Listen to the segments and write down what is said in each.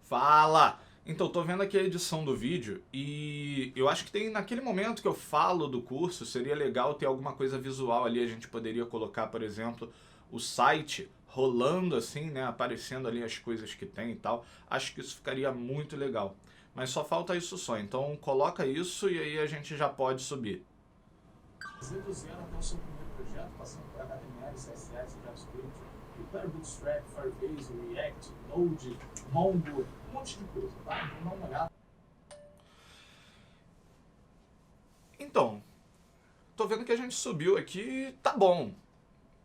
Fala! Então, tô vendo aqui a edição do vídeo e eu acho que tem naquele momento que eu falo do curso, seria legal ter alguma coisa visual ali. A gente poderia colocar, por exemplo, o site rolando assim, né? Aparecendo ali as coisas que tem e tal. Acho que isso ficaria muito legal. Mas só falta isso só. Então, coloca isso e aí a gente já pode subir. Do zero até o seu primeiro projeto, passando por HTML, CSS, JavaScript, Repair, Bootstrap, Firebase, React, Node, Mongo, um monte de coisa, tá? Então dá uma olhada. Então, tô vendo que a gente subiu aqui, tá bom.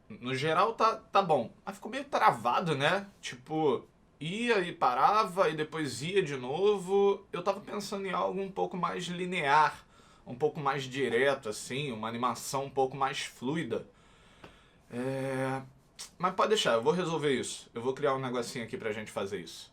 No geral tá bom. Mas ficou meio travado, né? Tipo, ia e parava e depois ia de novo. Eu tava pensando em algo um pouco mais linear, um pouco mais direto, assim, uma animação um pouco mais fluida. Mas pode deixar, eu vou resolver isso. Eu vou criar um negocinho aqui pra gente fazer isso.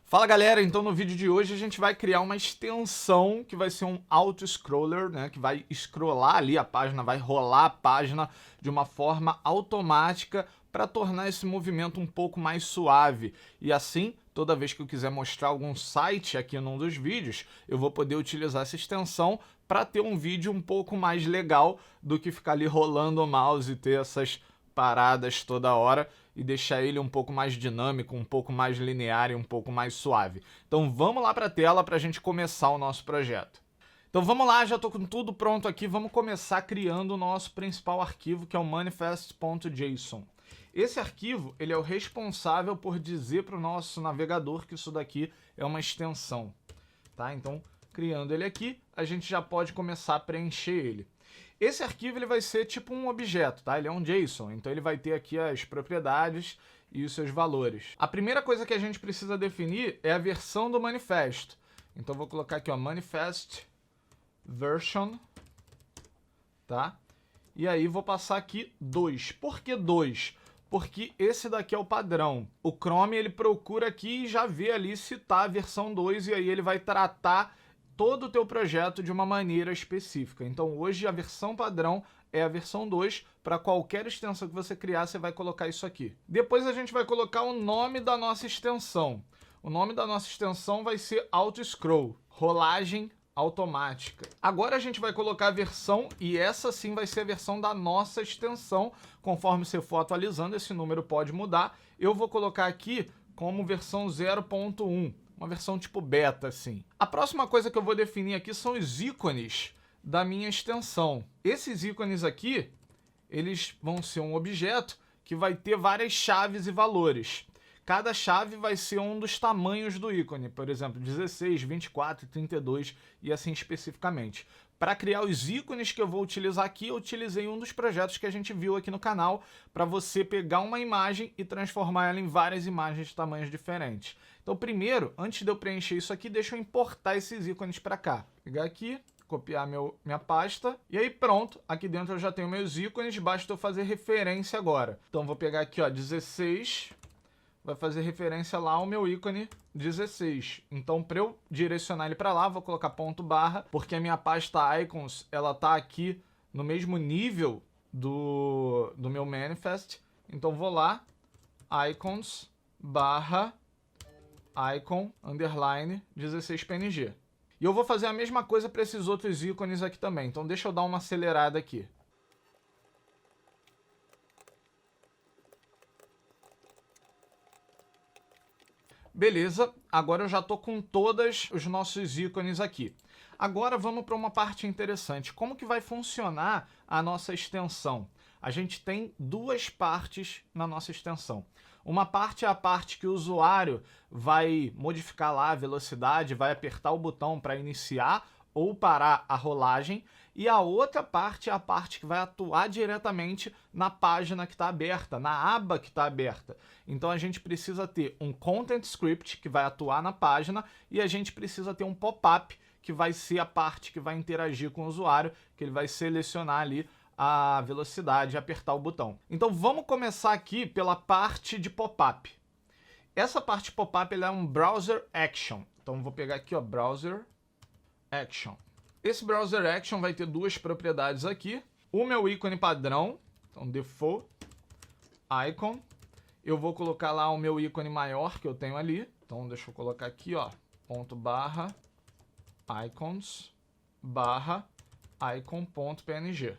Fala galera, então no vídeo de hoje a gente vai criar uma extensão que vai ser um auto-scroller, né, que vai scrollar ali a página, vai rolar a página de uma forma automática para tornar esse movimento um pouco mais suave. E assim, toda vez que eu quiser mostrar algum site aqui num dos vídeos, eu vou poder utilizar essa extensão para ter um vídeo um pouco mais legal do que ficar ali rolando o mouse e ter essas paradas toda hora e deixar ele um pouco mais dinâmico, um pouco mais linear e um pouco mais suave. Então vamos lá para a tela para a gente começar o nosso projeto. Então vamos lá, já estou com tudo pronto aqui, vamos começar criando o nosso principal arquivo, que é o manifest.json. Esse arquivo ele é o responsável por dizer para o nosso navegador que isso daqui é uma extensão. Tá? Então, criando ele aqui, a gente já pode começar a preencher ele. Esse arquivo ele vai ser tipo um objeto, tá? Ele é um JSON, então ele vai ter aqui as propriedades e os seus valores. A primeira coisa que a gente precisa definir é a versão do manifesto. Então vou colocar aqui, ó, manifest version, tá? E aí vou passar aqui 2. Por que 2? Porque esse daqui é o padrão. O Chrome ele procura aqui e já vê ali se tá a versão 2 e aí ele vai tratar todo o teu projeto de uma maneira específica. Então hoje a versão padrão é a versão 2. Para qualquer extensão que você criar, você vai colocar isso aqui. Depois a gente vai colocar o nome da nossa extensão. O nome da nossa extensão vai ser auto-scroll, rolagem automática. Agora a gente vai colocar a versão, e essa sim vai ser a versão da nossa extensão. Conforme você for atualizando, esse número pode mudar. Eu vou colocar aqui como versão 0.1. Uma versão tipo beta, assim. A próxima coisa que eu vou definir aqui são os ícones da minha extensão. Esses ícones aqui, eles vão ser um objeto que vai ter várias chaves e valores. Cada chave vai ser um dos tamanhos do ícone, por exemplo, 16, 24, 32 e assim especificamente. Para criar os ícones que eu vou utilizar aqui, eu utilizei um dos projetos que a gente viu aqui no canal para você pegar uma imagem e transformar ela em várias imagens de tamanhos diferentes. Então, primeiro, antes de eu preencher isso aqui, deixa eu importar esses ícones para cá. Pegar aqui, copiar minha pasta, e aí pronto, aqui dentro eu já tenho meus ícones, basta eu fazer referência agora. Então, vou pegar aqui, ó, 16... vai fazer referência lá ao meu ícone 16. Então, para eu direcionar ele para lá, vou colocar ponto barra, porque a minha pasta icons, ela tá aqui no mesmo nível do meu manifest. Então, vou lá, icons barra icon underline 16png. E eu vou fazer a mesma coisa para esses outros ícones aqui também. Então, deixa eu dar uma acelerada aqui. Beleza, agora eu já estou com todos os nossos ícones aqui. Agora vamos para uma parte interessante. Como que vai funcionar a nossa extensão? A gente tem duas partes na nossa extensão. Uma parte é a parte que o usuário vai modificar lá a velocidade, vai apertar o botão para iniciar ou parar a rolagem, e a outra parte é a parte que vai atuar diretamente na página que está aberta, na aba que está aberta. Então a gente precisa ter um content script que vai atuar na página e a gente precisa ter um pop-up que vai ser a parte que vai interagir com o usuário, que ele vai selecionar ali a velocidade e apertar o botão. Então vamos começar aqui pela parte de pop-up. Essa parte pop-up é um browser action. Então vou pegar aqui, ó, browser action. Esse browser action vai ter duas propriedades aqui. O meu ícone padrão, então default icon. Eu vou colocar lá o meu ícone maior que eu tenho ali. Então deixa eu colocar aqui, ó, ponto barra icons barra icon.png.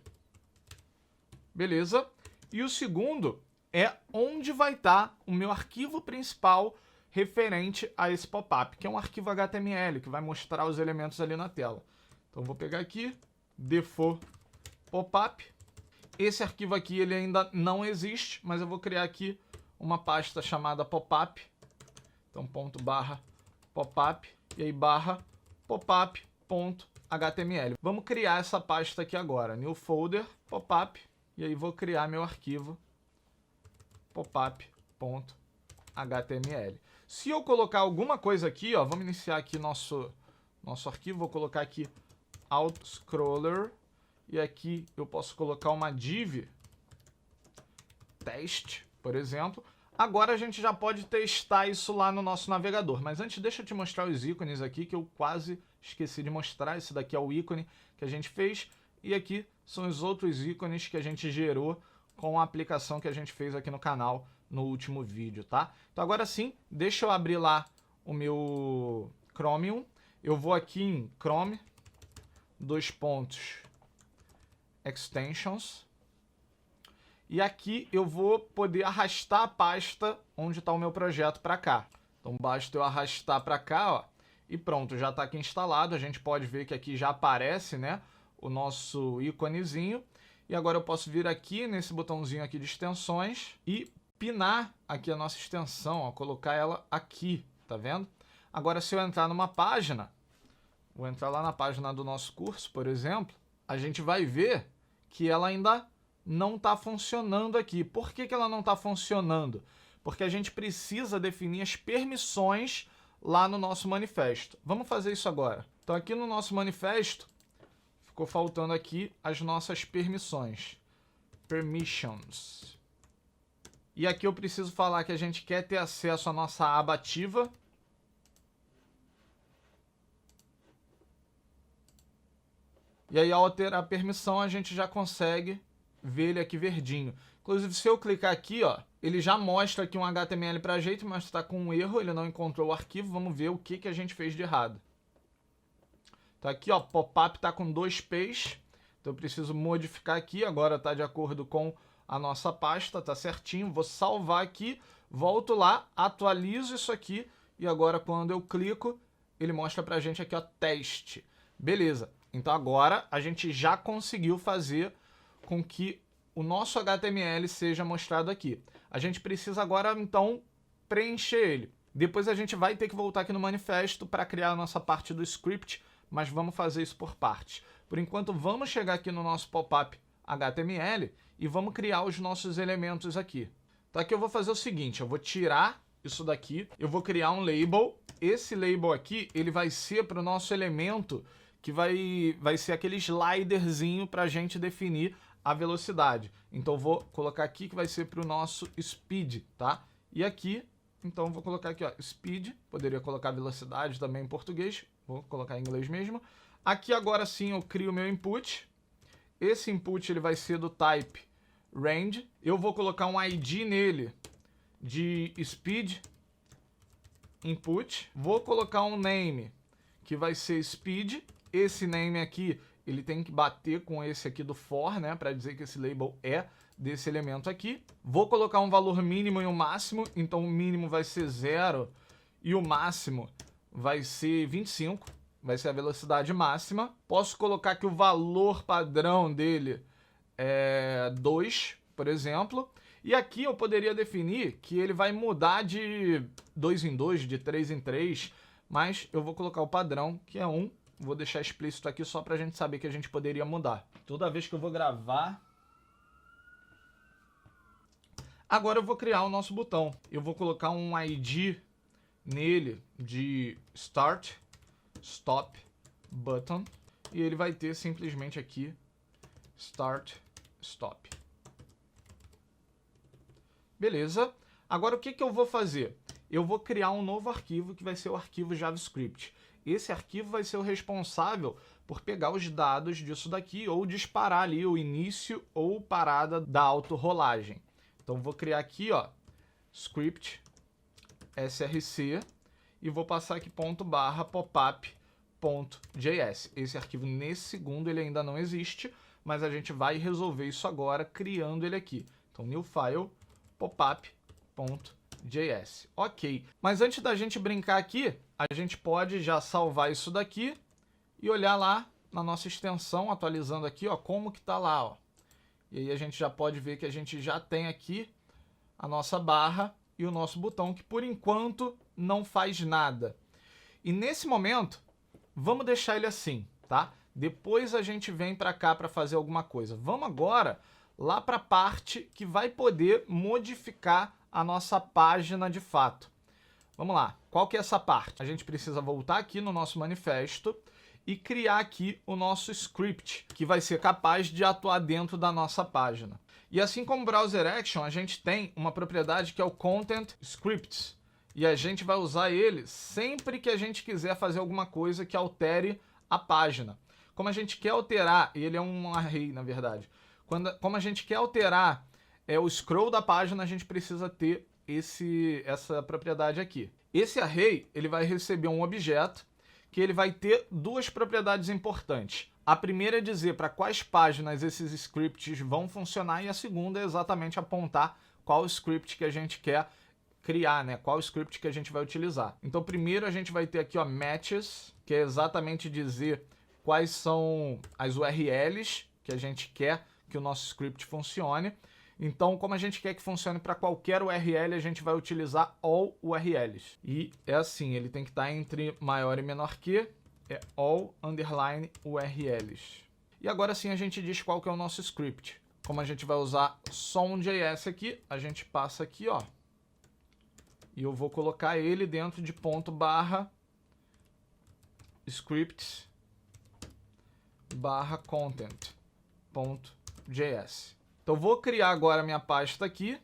Beleza? E o segundo é onde vai estar o meu arquivo principal referente a esse pop-up, que é um arquivo HTML, que vai mostrar os elementos ali na tela. Então eu vou pegar aqui, default pop-up. Esse arquivo aqui ele ainda não existe, mas eu vou criar aqui uma pasta chamada pop-up. Então ponto barra pop-up e aí barra pop-up.html. Vamos criar essa pasta aqui agora. New folder, pop-up, e aí vou criar meu arquivo pop-up.html. Se eu colocar alguma coisa aqui, ó, vamos iniciar aqui nosso arquivo, vou colocar aqui autoscroller, e aqui eu posso colocar uma div teste, por exemplo. Agora a gente já pode testar isso lá no nosso navegador, mas antes deixa eu te mostrar os ícones aqui, que eu quase esqueci de mostrar. Esse daqui é o ícone que a gente fez, e aqui são os outros ícones que a gente gerou com a aplicação que a gente fez aqui no canal no último vídeo, tá? Então agora sim, deixa eu abrir lá o meu Chromium. Eu vou aqui em Chrome, extensions, e aqui eu vou poder arrastar a pasta onde está o meu projeto para cá. Então basta eu arrastar para cá, ó, e pronto, já está aqui instalado. A gente pode ver que aqui já aparece, né, o nosso íconezinho. E agora eu posso vir aqui nesse botãozinho aqui de extensões e pinar aqui a nossa extensão, ó, colocar ela aqui, tá vendo? Agora se eu entrar numa página, vou entrar lá na página do nosso curso, por exemplo, a gente vai ver que ela ainda não está funcionando aqui. Por que ela não está funcionando? Porque a gente precisa definir as permissões lá no nosso manifesto. Vamos fazer isso agora. Então aqui no nosso manifesto, ficou faltando aqui as nossas permissões. Permissions. E aqui eu preciso falar que a gente quer ter acesso à nossa aba ativa. E aí, ao alterar a permissão, a gente já consegue ver ele aqui verdinho. Inclusive, se eu clicar aqui, ó, ele já mostra aqui um HTML para jeito, mas está com um erro, ele não encontrou o arquivo. Vamos ver o que a gente fez de errado. Tá aqui, ó, pop-up está com 2 P's, então eu preciso modificar aqui. Agora está de acordo com a nossa pasta, tá certinho. Vou salvar aqui, volto lá, atualizo isso aqui, e agora quando eu clico, ele mostra pra gente aqui, ó, teste. Beleza. Então agora a gente já conseguiu fazer com que o nosso HTML seja mostrado aqui. A gente precisa agora, então, preencher ele. Depois a gente vai ter que voltar aqui no manifesto para criar a nossa parte do script, mas vamos fazer isso por partes. Por enquanto, vamos chegar aqui no nosso pop-up HTML e vamos criar os nossos elementos aqui. Então aqui eu vou fazer o seguinte, eu vou tirar isso daqui, eu vou criar um label. Esse label aqui, ele vai ser para o nosso elemento que vai ser aquele sliderzinho para a gente definir a velocidade. Então eu vou colocar aqui que vai ser para o nosso speed, tá? E aqui, então eu vou colocar aqui, ó, speed, poderia colocar velocidade também em português, vou colocar em inglês mesmo. Aqui agora sim eu crio o meu input. Esse input ele vai ser do type range. Eu vou colocar um ID nele de speed input. Vou colocar um name que vai ser speed. Esse name aqui, ele tem que bater com esse aqui do for, né, para dizer que esse label é desse elemento aqui. Vou colocar um valor mínimo e um máximo, então o mínimo vai ser 0 e o máximo vai ser 25, vai ser a velocidade máxima. Posso colocar que o valor padrão dele é 2, por exemplo. E aqui eu poderia definir que ele vai mudar de 2 em 2, de 3 em 3, mas eu vou colocar o padrão, que é 1. Vou deixar explícito aqui só pra gente saber que a gente poderia mudar. Toda vez que eu vou gravar... Agora eu vou criar o nosso botão. Eu vou colocar um ID nele de Start, Stop, Button. E ele vai ter simplesmente aqui Start, Stop. Beleza. Agora o que eu vou fazer? Eu vou criar um novo arquivo que vai ser o arquivo JavaScript. Esse arquivo vai ser o responsável por pegar os dados disso daqui ou disparar ali o início ou parada da autorrolagem. Então vou criar aqui, ó, script src, e vou passar aqui ./popup.js. Esse arquivo nesse segundo ele ainda não existe, mas a gente vai resolver isso agora criando ele aqui. Então, new file, popup.js. Ok. Mas antes da gente brincar aqui, a gente pode já salvar isso daqui e olhar lá na nossa extensão, atualizando aqui, ó, como que tá lá, ó. E aí a gente já pode ver que a gente já tem aqui a nossa barra e o nosso botão, que por enquanto não faz nada. E nesse momento, vamos deixar ele assim, tá? Depois a gente vem para cá para fazer alguma coisa. Vamos agora lá para a parte que vai poder modificar a nossa página de fato. Vamos lá. Qual que é essa parte? A gente precisa voltar aqui no nosso manifesto e criar aqui o nosso script, que vai ser capaz de atuar dentro da nossa página. E assim como o Browser Action, a gente tem uma propriedade que é o Content Scripts. E a gente vai usar ele sempre que a gente quiser fazer alguma coisa que altere a página. Como a gente quer alterar, e ele é um array, na verdade. Como a gente quer alterar o scroll da página, a gente precisa ter essa propriedade aqui. Esse array ele vai receber um objeto que ele vai ter duas propriedades importantes. A primeira é dizer para quais páginas esses scripts vão funcionar, e a segunda é exatamente apontar qual script que a gente quer criar, né? Qual script que a gente vai utilizar. Então, primeiro a gente vai ter aqui, ó, matches, que é exatamente dizer quais são as URLs que a gente quer que o nosso script funcione. Então, como a gente quer que funcione para qualquer URL, a gente vai utilizar all URLs. E é assim, ele tem que estar entre maior e menor que, é all underline URLs. E agora sim a gente diz qual que é o nosso script. Como a gente vai usar só um JS aqui, a gente passa aqui, ó, e eu vou colocar ele dentro de ./scripts/content.js. Então vou criar agora a minha pasta aqui,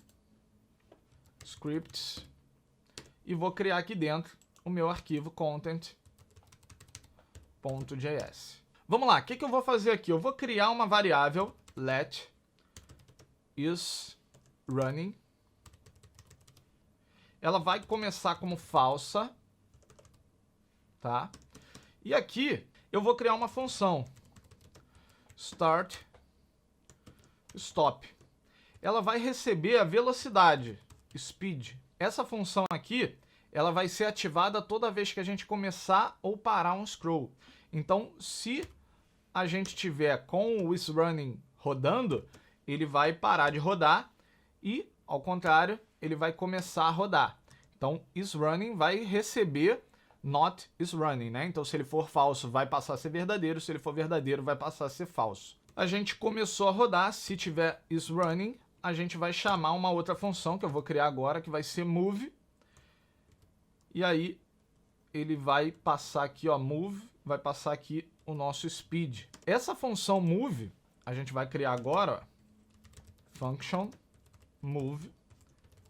scripts, e vou criar aqui dentro o meu arquivo content.js. Vamos lá, o que eu vou fazer aqui? Eu vou criar uma variável let isRunning. Ela vai começar como falsa, tá? E aqui eu vou criar uma função start stop. Ela vai receber a velocidade speed. Essa função aqui, ela vai ser ativada toda vez que a gente começar ou parar um scroll. Então, se a gente tiver com o isRunning rodando, ele vai parar de rodar e, ao contrário, ele vai começar a rodar. Então, isRunning vai receber not isRunning, né? Então, se ele for falso, vai passar a ser verdadeiro. Se ele for verdadeiro, vai passar a ser falso. A gente começou a rodar. Se tiver isRunning, a gente vai chamar uma outra função que eu vou criar agora, que vai ser move. E aí, ele vai passar aqui, ó, move, vai passar aqui o nosso speed. Essa função move, a gente vai criar agora, ó, function move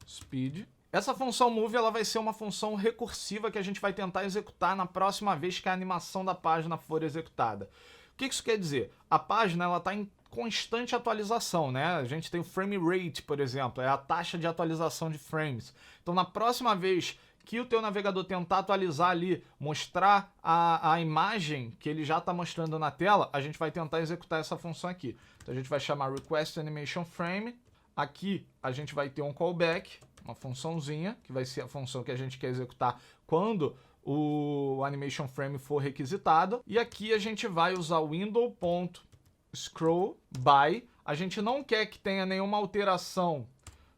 speed. Essa função move, ela vai ser uma função recursiva que a gente vai tentar executar na próxima vez que a animação da página for executada. O que isso quer dizer? A página ela está em constante atualização, né? A gente tem o frame rate, por exemplo, é a taxa de atualização de frames. Então, na próxima vez que o teu navegador tentar atualizar ali, mostrar a imagem que ele já está mostrando na tela, a gente vai tentar executar essa função aqui. Então, a gente vai chamar request animation frame. Aqui, a gente vai ter um callback, uma funçãozinha, que vai ser a função que a gente quer executar quando o animation frame for requisitado. E aqui a gente vai usar o window.scrollBy. A gente não quer que tenha nenhuma alteração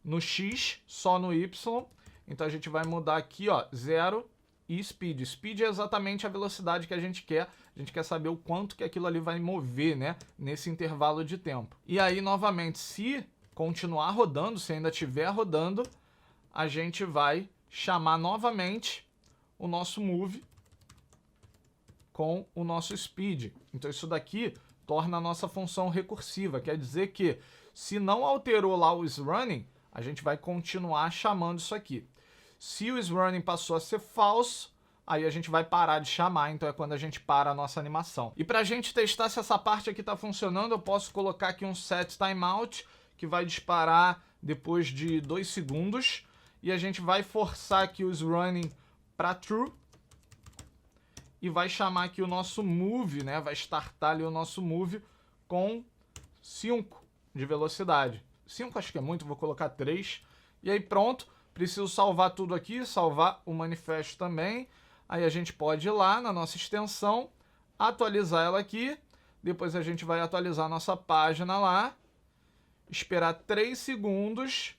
no X, só no Y. Então a gente vai mudar aqui, ó, 0 e speed. Speed é exatamente a velocidade que a gente quer. A gente quer saber o quanto que aquilo ali vai mover, né, nesse intervalo de tempo. E aí, novamente, se continuar rodando, se ainda estiver rodando, a gente vai chamar novamente o nosso move com o nosso speed. Então isso daqui torna a nossa função recursiva. Quer dizer que se não alterou lá o isRunning, a gente vai continuar chamando isso aqui. Se o isRunning passou a ser falso, aí a gente vai parar de chamar, então é quando a gente para a nossa animação. E para a gente testar se essa parte aqui está funcionando, eu posso colocar aqui um set timeout, que vai disparar depois de 2 segundos, e a gente vai forçar aqui o isRunning para true, e vai chamar aqui o nosso move, né? Vai startar ali o nosso move com 5 de velocidade. 5 acho que é muito, vou colocar 3. E aí pronto, preciso salvar tudo aqui, salvar o manifesto também. Aí a gente pode ir lá na nossa extensão, atualizar ela aqui. Depois a gente vai atualizar a nossa página lá. Esperar 3 segundos.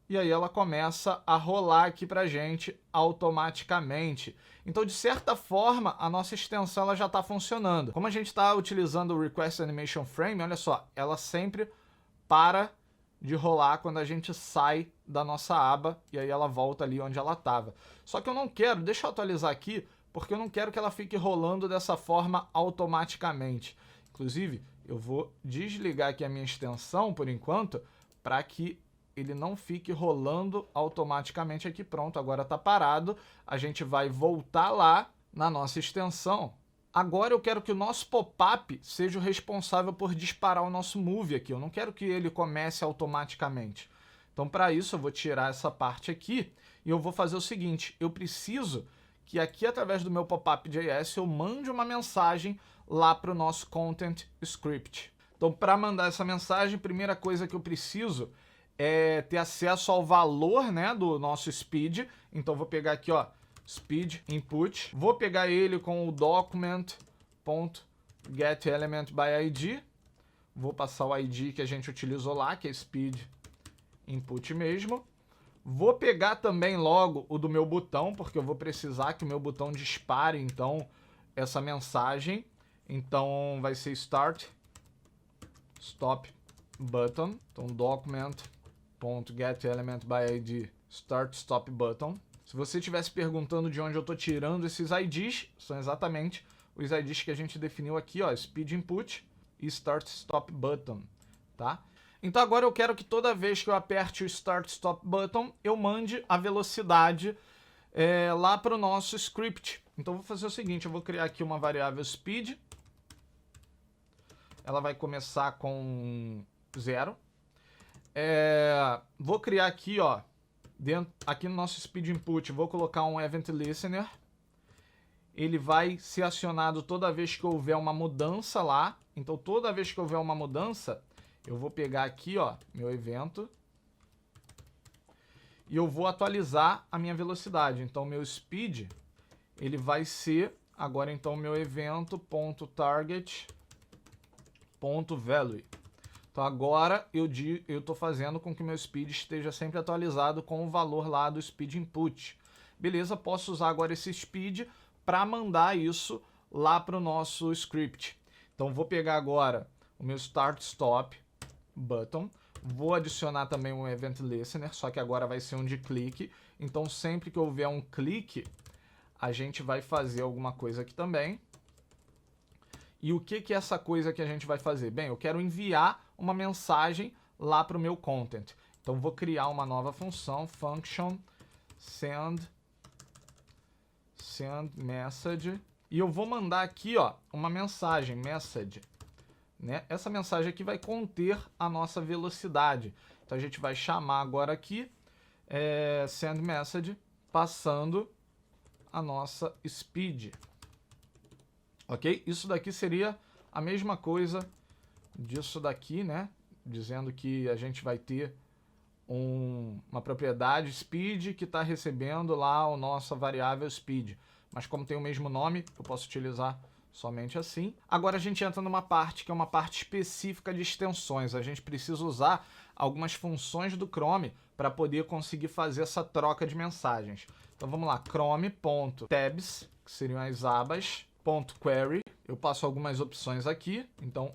E aí ela começa a rolar aqui pra gente automaticamente. Então, de certa forma, a nossa extensão ela já está funcionando. Como a gente está utilizando o Request Animation Frame, olha só, ela sempre para de rolar quando a gente sai da nossa aba e aí ela volta ali onde ela estava. Só que eu não quero, deixa eu atualizar aqui, porque eu não quero que ela fique rolando dessa forma automaticamente. Inclusive, eu vou desligar aqui a minha extensão por enquanto, para que ele não fique rolando automaticamente aqui. Pronto, agora está parado. A gente vai voltar lá na nossa extensão. Agora eu quero que o nosso pop-up seja o responsável por disparar o nosso move aqui. Eu não quero que ele comece automaticamente. Então, para isso, eu vou tirar essa parte aqui e eu vou fazer o seguinte. Eu preciso que aqui, através do meu pop-up.js, eu mande uma mensagem lá para o nosso content script. Então, para mandar essa mensagem, a primeira coisa que eu preciso é ter acesso ao valor, né, do nosso speed. Então vou pegar aqui, ó, speed input. Vou pegar ele com o document.getElementById. Vou passar o ID que a gente utilizou lá, que é speed input mesmo. Vou pegar também logo o do meu botão, porque eu vou precisar que o meu botão dispare, então, essa mensagem. Então vai ser start stop button. Então document.getElementById start stop button. Se você estivesse perguntando de onde eu estou tirando esses IDs, são exatamente os IDs que a gente definiu aqui, ó, speed input e start stop button, tá? Então agora eu quero que toda vez que eu aperte o start stop button, eu mande a velocidade lá para o nosso script. Então eu vou fazer o seguinte, eu vou criar aqui uma variável speed. Ela vai começar com 0. Vou criar aqui, ó, aqui no nosso speed input, vou colocar um event listener. Ele vai ser acionado toda vez que houver uma mudança lá. Então, toda vez que houver uma mudança, eu vou pegar aqui, ó, meu evento e eu vou atualizar a minha velocidade. Então, meu speed, ele vai ser agora então meu evento.target.value. Então agora eu estou fazendo com que meu speed esteja sempre atualizado com o valor lá do speed input. Beleza, posso usar agora esse speed para mandar isso lá para o nosso script. Então vou pegar agora o meu start stop button, vou adicionar também um event listener, só que agora vai ser um de clique. Então sempre que houver um clique, a gente vai fazer alguma coisa aqui também. E o que é essa coisa que a gente vai fazer? Bem, eu quero enviar uma mensagem lá para o meu content. Então, vou criar uma nova função, function send message. E eu vou mandar aqui, ó, uma mensagem, message. Né? Essa mensagem aqui vai conter a nossa velocidade. Então, a gente vai chamar agora aqui, send message, passando a nossa speed. Ok? Isso daqui seria a mesma coisa disso daqui, né? Dizendo que a gente vai ter uma propriedade speed que está recebendo lá a nossa variável speed. Mas como tem o mesmo nome, eu posso utilizar somente assim. Agora a gente entra numa parte que é uma parte específica de extensões. A gente precisa usar algumas funções do Chrome para poder conseguir fazer essa troca de mensagens. Então vamos lá, chrome.tabs, que seriam as abas, .query, eu passo algumas opções aqui, então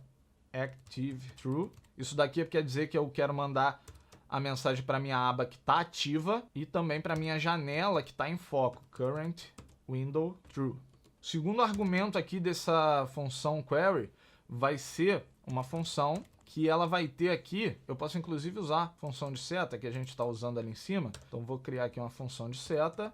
active true. Isso daqui quer dizer que eu quero mandar a mensagem para minha aba que está ativa e também para minha janela que está em foco, current window true. O segundo argumento aqui dessa função query vai ser uma função que ela vai ter aqui, eu posso inclusive usar a função de seta que a gente está usando ali em cima. Então vou criar aqui uma função de seta.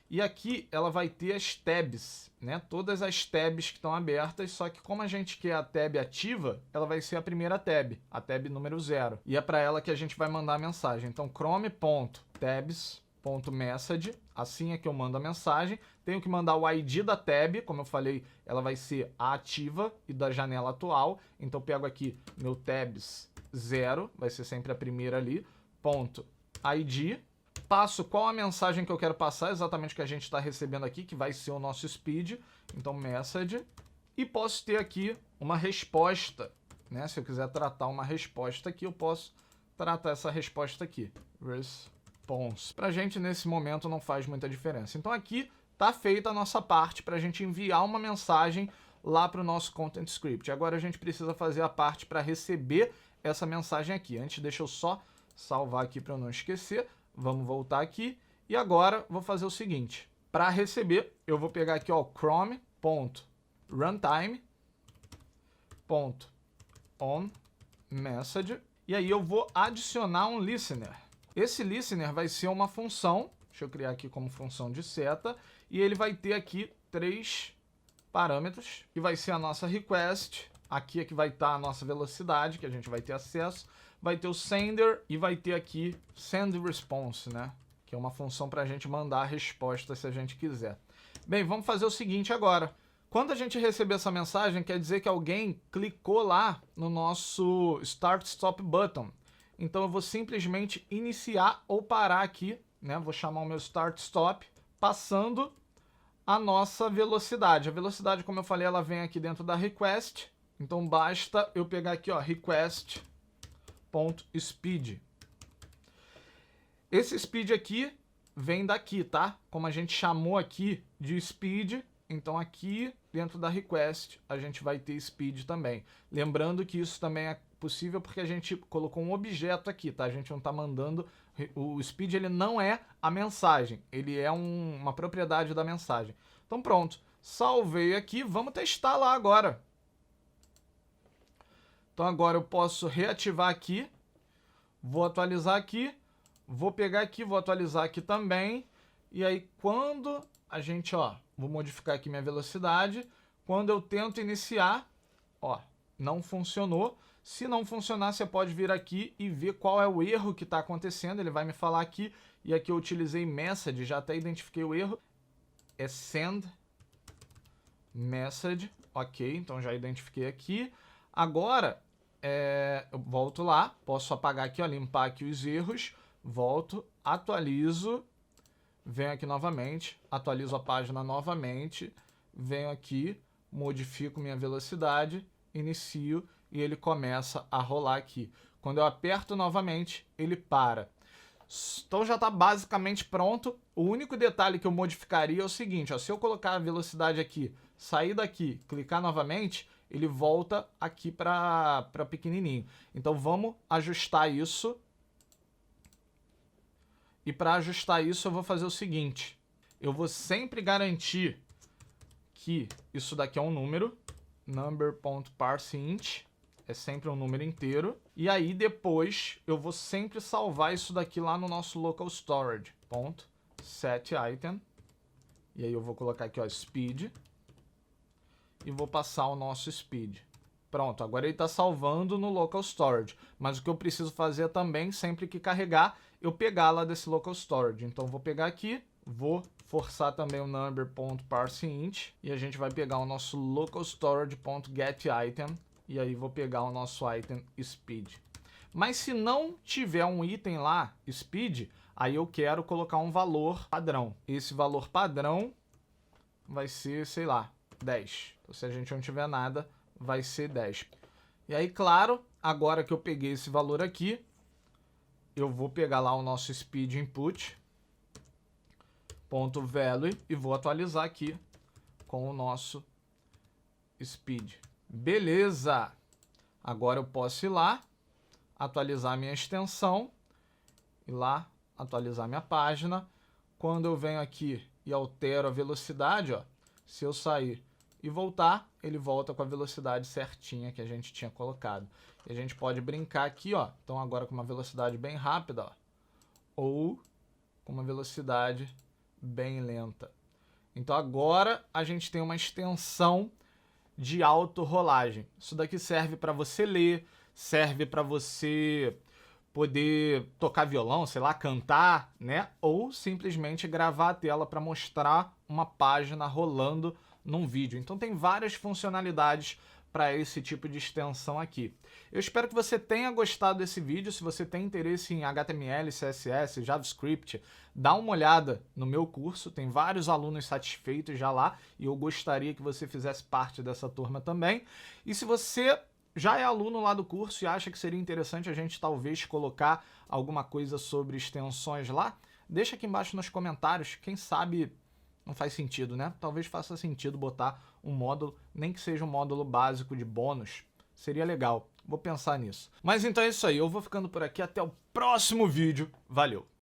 E aqui ela vai ter as tabs, né? Todas as tabs que estão abertas, só que como a gente quer a tab ativa, ela vai ser a primeira tab, a tab número 0. E é para ela que a gente vai mandar a mensagem. Então, chrome.tabs. .message, assim é que eu mando a mensagem. Tenho que mandar o ID da tab, como eu falei, ela vai ser a ativa e da janela atual. Então eu pego aqui meu tabs 0, vai ser sempre a primeira ali, .id. Passo qual a mensagem que eu quero passar, exatamente o que a gente está recebendo aqui, que vai ser o nosso speed. Então message. E posso ter aqui uma resposta, né? Se eu quiser tratar uma resposta aqui, eu posso tratar essa resposta aqui. Response. Pra gente, nesse momento, não faz muita diferença. Então aqui tá feita a nossa parte para a gente enviar uma mensagem lá para o nosso Content Script. Agora a gente precisa fazer a parte para receber essa mensagem aqui. Antes, deixa eu só salvar aqui para eu não esquecer. Vamos voltar aqui. E agora vou fazer o seguinte. Para receber, eu vou pegar aqui, ó, chrome.runtime.onMessage. E aí eu vou adicionar um listener. Esse listener vai ser uma função, deixa eu criar aqui como função de seta, e ele vai ter aqui 3 parâmetros, que vai ser a nossa request, aqui é que vai estar a nossa velocidade, que a gente vai ter acesso, vai ter o sender e vai ter aqui send response, né? Que é uma função para a gente mandar a resposta se a gente quiser. Bem, vamos fazer o seguinte agora. Quando a gente receber essa mensagem, quer dizer que alguém clicou lá no nosso Start Stop Button. Então eu vou simplesmente iniciar ou parar aqui, né? Vou chamar o meu Start Stop, passando a nossa velocidade. A velocidade, como eu falei, ela vem aqui dentro da request. Então basta eu pegar aqui, ó, request.speed. Esse speed aqui vem daqui, tá? Como a gente chamou aqui de speed, então aqui dentro da request a gente vai ter speed também. Lembrando que isso também é possível porque a gente colocou um objeto aqui, tá? A gente não está mandando... O speed ele não é a mensagem, ele é uma propriedade da mensagem. Então pronto, salvei aqui, vamos testar lá agora. Então agora eu posso reativar aqui, vou atualizar aqui, vou pegar aqui, vou atualizar aqui também. E aí quando a gente, ó, vou modificar aqui minha velocidade, quando eu tento iniciar, ó, não funcionou. Se não funcionar, você pode vir aqui e ver qual é o erro que está acontecendo. Ele vai me falar aqui, e aqui eu utilizei message, já até identifiquei o erro. É send message, ok, então já identifiquei aqui. Agora, eu volto lá, posso apagar aqui, ó, limpar aqui os erros, volto, atualizo, venho aqui novamente, atualizo a página novamente, venho aqui, modifico minha velocidade, inicio, e ele começa a rolar aqui. Quando eu aperto novamente, ele para. Então já está basicamente pronto. O único detalhe que eu modificaria é o seguinte, ó, se eu colocar a velocidade aqui, sair daqui, clicar novamente, ele volta aqui para pequenininho. Então vamos ajustar isso. E para ajustar isso eu vou fazer o seguinte. Eu vou sempre garantir que isso daqui é um número. Number.parseInt. É sempre um número inteiro. E aí depois eu vou sempre salvar isso daqui lá no nosso local storage. .setItem. E aí eu vou colocar aqui, ó, speed. E vou passar o nosso speed. Pronto, agora ele está salvando no local storage. Mas o que eu preciso fazer também, sempre que carregar, eu pegar lá desse local storage. Então eu vou pegar aqui, vou forçar também o number.parseInt. E a gente vai pegar o nosso local storage.getItem. E aí vou pegar o nosso item speed. Mas se não tiver um item lá, speed, aí eu quero colocar um valor padrão. Esse valor padrão vai ser, sei lá, 10. Então se a gente não tiver nada, vai ser 10. E aí, claro, agora que eu peguei esse valor aqui, eu vou pegar lá o nosso speed input, .value, e vou atualizar aqui com o nosso speed. Beleza! Agora eu posso ir lá, atualizar minha extensão, ir lá, atualizar minha página. Quando eu venho aqui e altero a velocidade, ó, se eu sair e voltar, ele volta com a velocidade certinha que a gente tinha colocado. E a gente pode brincar aqui, ó, então agora com uma velocidade bem rápida, ó, ou com uma velocidade bem lenta. Então agora a gente tem uma extensão de autorrolagem. Isso daqui serve para você ler, serve para você poder tocar violão, sei lá, cantar, né? Ou simplesmente gravar a tela para mostrar uma página rolando num vídeo. Então tem várias funcionalidades para esse tipo de extensão aqui. Eu espero que você tenha gostado desse vídeo. Se você tem interesse em HTML, CSS, JavaScript, dá uma olhada no meu curso. Tem vários alunos satisfeitos já lá e eu gostaria que você fizesse parte dessa turma também. E se você já é aluno lá do curso e acha que seria interessante a gente talvez colocar alguma coisa sobre extensões lá, deixa aqui embaixo nos comentários. Quem sabe não faz sentido, né? Talvez faça sentido botar um módulo, nem que seja um módulo básico de bônus. Seria legal. Vou pensar nisso. Mas então é isso aí. Eu vou ficando por aqui. Até o próximo vídeo. Valeu!